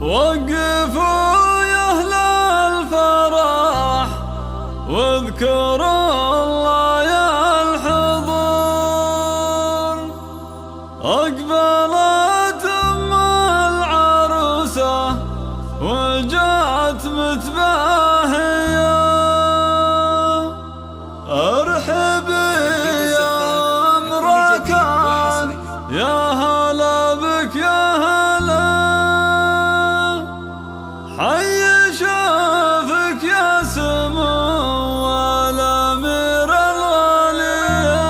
وقفوا يا أهل الفرح واذكروا الله يا الحضور. أقبلت أم العروسة وجات متباهية، ارحبي يا امركان يا هلا بك يا هلا، حي شافك يا سمو والأمير الغالية.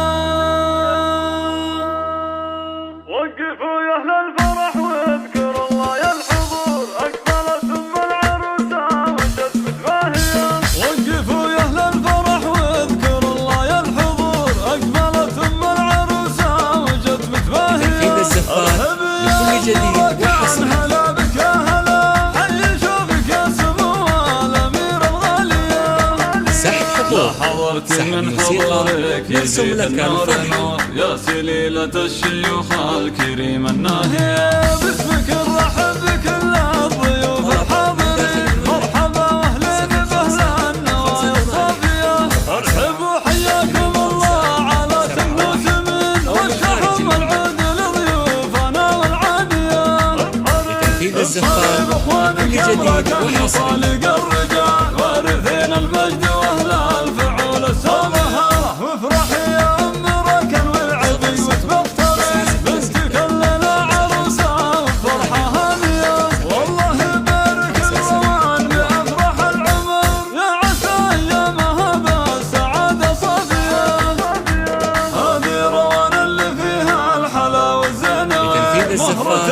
وقفوا يا أهل الفرح واذكروا الله يا الحضور، أقبلت أم العروسة وجت متباهية. وقفوا يا أهل الفرح واذكروا الله يا الحضور، أقبلت أم العروسة وجت متباهية. تنفيذ الزفات لكل جديد وحصري. حضرت من حضورك نرسم لك النور يا سليلة الشيوخ الكريم الناهية. باسمك نرحب بكل الضيوف الحاضرين، مرحبا واهلا بأهل النوايا الصافية. ارحبوا حياكم الله على سمو سمن والشحم العود لضيوفنا والعادية. لتنفيذ الزفات لكل جديد وحصري. وارثين المجد واهل الفعول السامحة، وافرح يا ام ركن والعبي وتبختري، بنتك الليلة عروسة وفرحة هانية. والله يبارك الروان بأفراح العمر، يا عسى ايامها بالسعادة صافية. هذه روان اللي فيها الحلا والزينة، لتنفيذ الزفات